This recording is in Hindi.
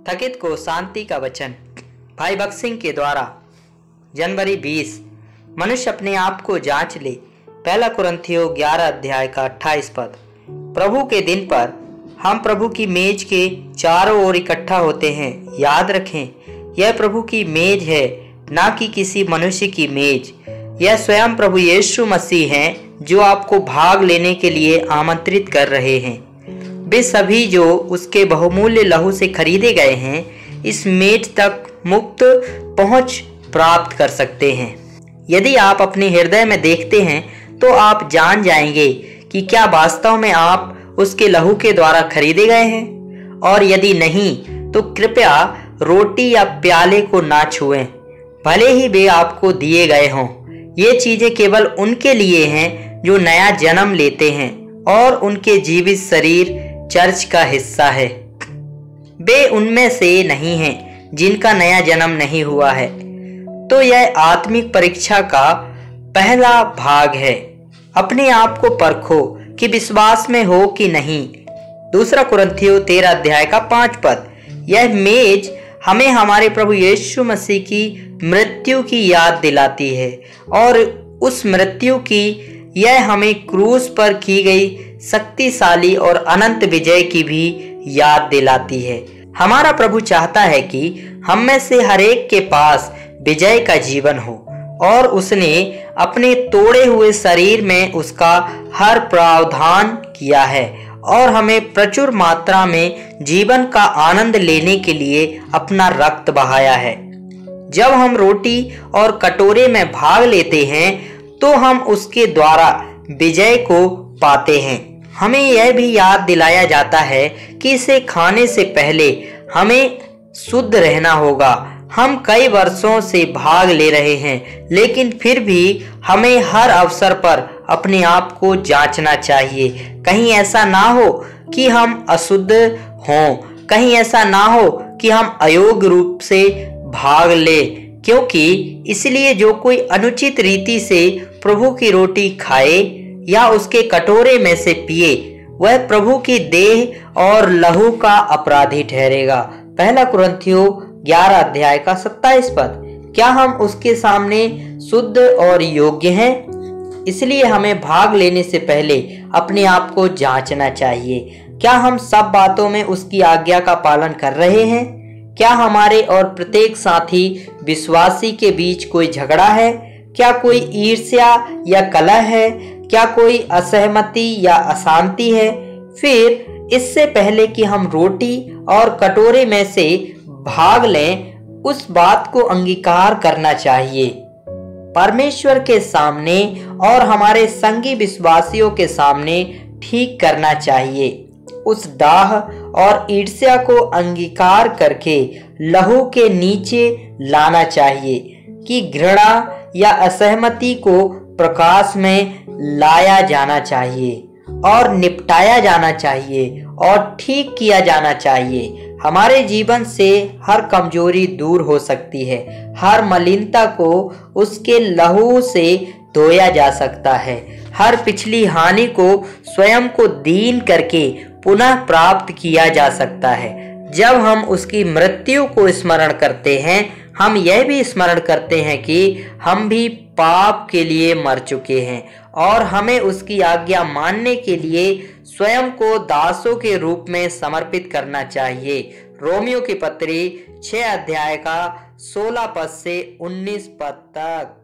थकित को शांति का वचन। भाई भगत सिंह के द्वारा। जनवरी 20। मनुष्य अपने आप को जांच ले। पहला कुरिन्थियों 11 अध्याय का 28 पद। प्रभु के दिन पर हम प्रभु की मेज के चारों ओर इकट्ठा होते हैं। याद रखें, यह प्रभु की मेज है, ना कि किसी मनुष्य की मेज। यह स्वयं प्रभु यीशु मसीह हैं जो आपको भाग लेने के लिए आमंत्रित कर रहे हैं। वे सभी जो उसके बहुमूल्य लहू से खरीदे गए हैं, इस मेज तक मुक्त पहुंच प्राप्त कर सकते हैं। यदि आप अपने हृदय में देखते हैं तो आप जान जाएंगे कि क्या वास्तव में आप उसके लहू के द्वारा खरीदे गए हैं, और यदि नहीं तो कृपया रोटी या प्याले को ना छुएं, भले ही वे आपको दिए गए हों। ये चीजें केवल उनके लिए हैं जो नया जन्म लेते हैं, और उनके जीवित शरीर चर्च का हिस्सा है। वे उनमें से नहीं हैं जिनका नया जन्म नहीं हुआ है। तो यह आत्मिक परीक्षा का पहला भाग है। अपने आप को परखो कि विश्वास में हो कि नहीं। दूसरा कुरिन्थियों 13 अध्याय का 5 पद। यह मेज हमें हमारे प्रभु यीशु मसीह की मृत्यु की याद दिलाती है, और उस मृत्यु की यह हमें क्रूस पर की गई शक्तिशाली और अनंत विजय की भी याद दिलाती है। हमारा प्रभु चाहता है कि हम में से हर एक के पास विजय का जीवन हो, और उसने अपने तोड़े हुए शरीर में उसका हर प्रावधान किया है, और हमें प्रचुर मात्रा में जीवन का आनंद लेने के लिए अपना रक्त बहाया है। जब हम रोटी और कटोरे में भाग लेते हैं तो हम उसके द्वारा विजय को पाते हैं। हमें यह भी याद दिलाया जाता है कि इसे खाने से पहले हमें शुद्ध रहना होगा। हम कई वर्षों से भाग ले रहे हैं, लेकिन फिर भी हमें हर अवसर पर अपने आप को जांचना चाहिए। कहीं ऐसा ना हो कि हम अशुद्ध हों, कहीं ऐसा ना हो कि हम अयोग्य रूप से भाग ले, क्योंकि इसलिए जो कोई अनुचित रीति से प्रभु की रोटी खाए या उसके कटोरे में से पिए, वह प्रभु की देह और लहू का अपराधी ठहरेगा। पहला कुरिन्थियों 11 अध्याय का 27 पद। क्या हम उसके सामने शुद्ध और योग्य हैं? इसलिए हमें भाग लेने से पहले अपने आप को जांचना चाहिए। क्या हम सब बातों में उसकी आज्ञा का पालन कर रहे हैं? क्या हमारे और प्रत्येक साथी विश्वासी के बीच कोई झगड़ा है? क्या कोई ईर्ष्या या कलह है? क्या कोई असहमति या अशांति है? फिर इससे पहले कि हम रोटी और कटोरे में से भाग लें, उस बात को अंगीकार करना चाहिए, परमेश्वर के सामने और हमारे संगी विश्वासियों के सामने ठीक करना चाहिए। उस डाह और ईर्ष्या को अंगीकार करके लहू के नीचे लाना चाहिए कि घृणा या असहमति को प्रकाश में लाया जाना चाहिए और निपटाया जाना चाहिए और ठीक किया जाना चाहिए। हमारे जीवन से हर कमजोरी दूर हो सकती है, हर मलिनता को उसके लहू से धोया जा सकता है, हर पिछली हानि को स्वयं को दीन करके पुनः प्राप्त किया जा सकता है। जब हम उसकी मृत्यु को स्मरण करते हैं, हम यह भी स्मरण करते हैं कि हम भी पाप के लिए मर चुके हैं, और हमें उसकी आज्ञा मानने के लिए स्वयं को दासों के रूप में समर्पित करना चाहिए। रोमियो की पत्री 6 अध्याय का 16 पद से 19 पद तक।